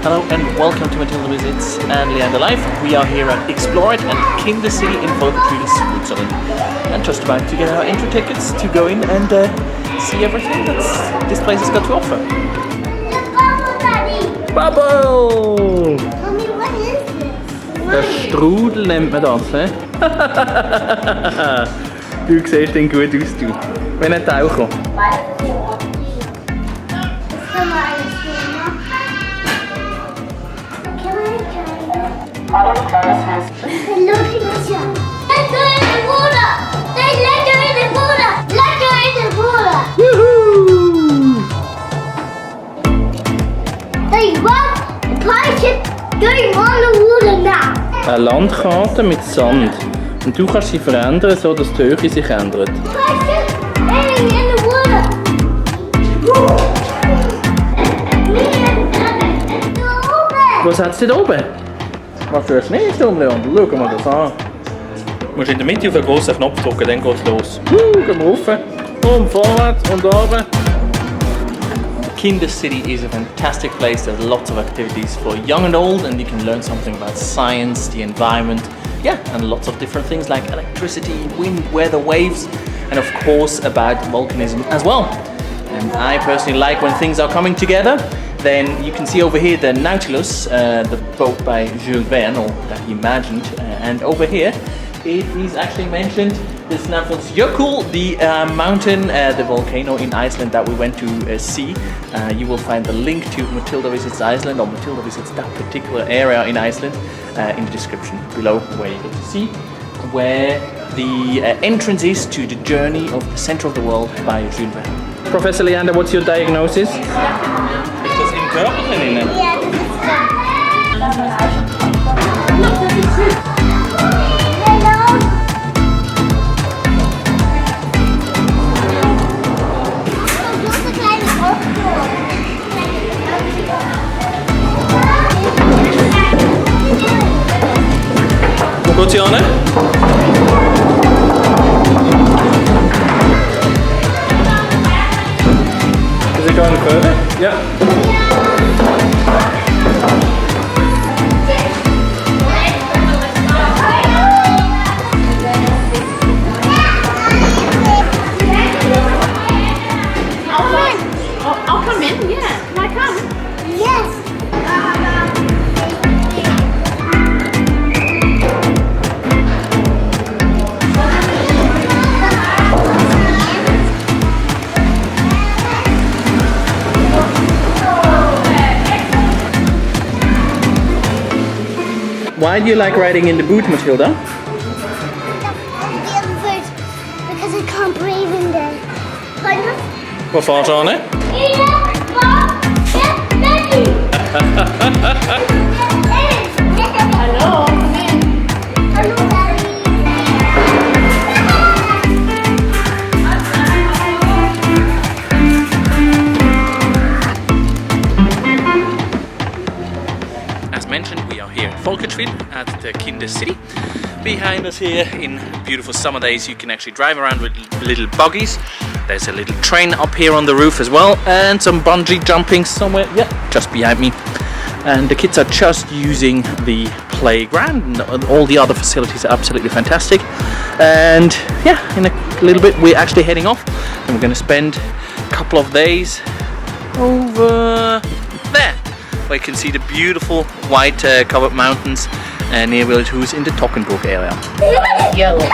Hello and welcome to Matilda Visits and Leander Life. We are here at EXPLORiT and Kindercity in Volketswil, Switzerland. And just about to get our entry tickets to go in and see everything that this place has got to offer. Bubble! Mommy, what is this? Der Strudel nennt man das, hä? Du siehst den gut aus, du. Wenn ein Taucher. Eine Landkarte mit Sand. Und du kannst sie verändern, so dass die Höhe sich ändert. Was hat es da oben? Was für ein Schneesturm, Leon? Schau mal das an. Du musst in der Mitte auf den grossen Knopf drücken, dann geht's los. Gehen wir rauf. Und vorwärts und runter. Kindercity is a fantastic place. There's lots of activities for young and old, and you can learn something about science, the environment, yeah, and lots of different things like electricity, wind, weather, waves, and of course about volcanism as well. And I personally like when things are coming together. Then you can see over here the Nautilus, the boat by Jules Verne, or that he imagined, and over here it is actually mentioned the Snæfellsjökull, the mountain, the volcano in Iceland that we went to see. You will find the link to Matilda Visits Iceland, or Matilda Visits that particular area in Iceland, in the description below, where you get to see where the entrance is to the journey of the center of the world by Jules Verne. Professor Leander, what's your diagnosis? Is das in Körperchen innen? Ja, das ist da. Wo geht sie an? Is it going further? Yeah. I'll come in, yeah. Can I come? Yes. Why do you like riding in the boot, Matilda? Because I can't breathe in there. Vad far sa ni? Hello, come in. As mentioned, we are here in Volketswil at the Kindercity. Behind us here, in beautiful summer days, you can actually drive around with little buggies. There's a little train up here on the roof as well, and some bungee jumping somewhere, yeah, just behind me. And the kids are just using the playground, and all the other facilities are absolutely fantastic. And yeah, in a little bit we're actually heading off, and we're going to spend a couple of days over there, where you can see the beautiful white covered mountains near Village House in the Toggenburg area. Yellow.